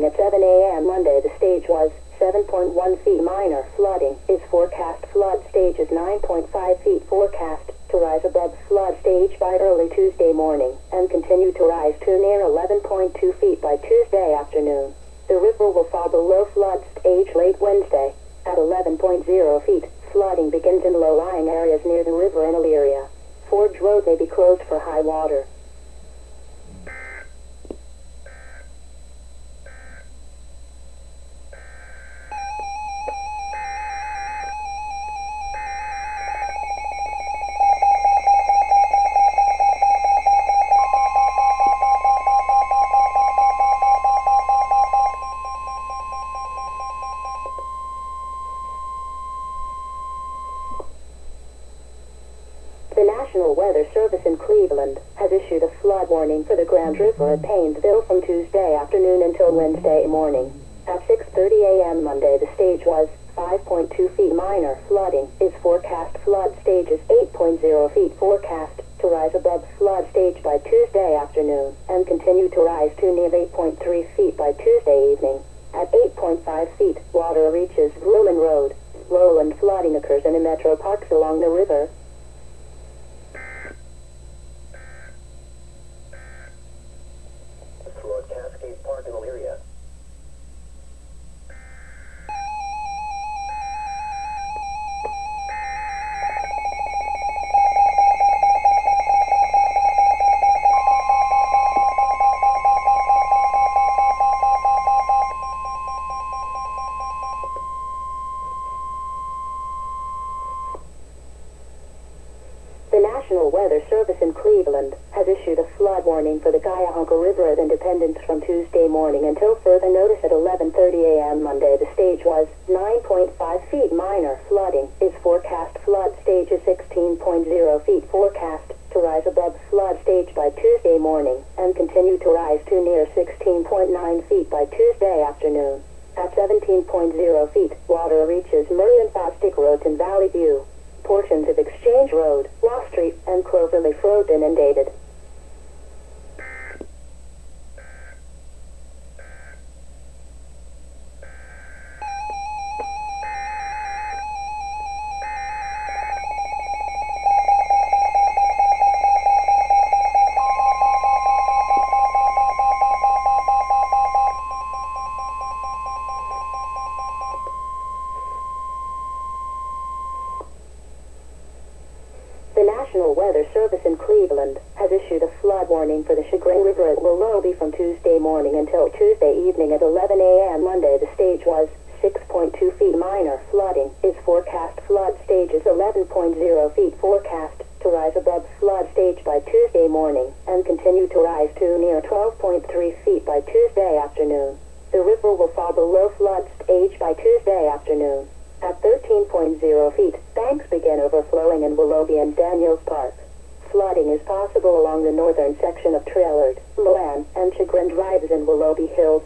morning at 7 a.m. Monday, the stage was 7.1 feet. Minor flooding is forecast. Flood stage is 9.5 feet. Forecast to rise above flood stage by early Tuesday morning and continue to rise to near 11.2 feet by Tuesday afternoon. The river will fall below flood stage late Wednesday at 11.0 feet. Flooding begins in low-lying areas near the river in Elyria. Forge Road may be closed for high water. The National Weather Service in Cleveland has issued a flood warning for the Grand River at Paynesville from Tuesday afternoon until Wednesday morning. At 6:30 a.m. Monday, the stage was 5.2 feet. Minor flooding is forecast. Flood stage is 8.0 feet. Forecast to rise above flood stage by Tuesday afternoon and continue to rise to near 8.3 feet by Tuesday evening. At 8.5 feet, water reaches Vrooman Road. Lowland flooding occurs in the metro parks along the river. Cascade Park in Elyria. The National Weather Service in Cleveland has issued a flood warning for the Cuyahoga River at Independence from Tuesday morning until further notice at 11:30 a.m. Monday. The stage was 9.5 feet. Minor flooding is forecast. Flood stage is 16.0 feet. Forecast to rise above flood stage by Tuesday morning and continue to rise to near 16.9 feet by Tuesday afternoon. At 17.0 feet, water reaches Murray and Fosdick Roads in Valley View. Portions of Exchange Road, Wall Street, and Cloverleaf Road inundated. The National Weather Service in Cleveland has issued a flood warning for the Chagrin River at Willoughby from Tuesday morning until Tuesday evening at 11 a.m. Monday. The stage was 6.2 feet. Minor flooding is forecast. Flood stage is 11.0 feet. Forecast to rise above flood stage by Tuesday morning and continue to rise to near 12.3 feet by Tuesday afternoon. The river will fall below flood stage by Tuesday afternoon. At 13.0 feet, banks begin overflowing in Willoughby and Daniels Park. Flooding is possible along the northern section of Trailard, Milan, and Chagrin Drives in Willoughby Hills.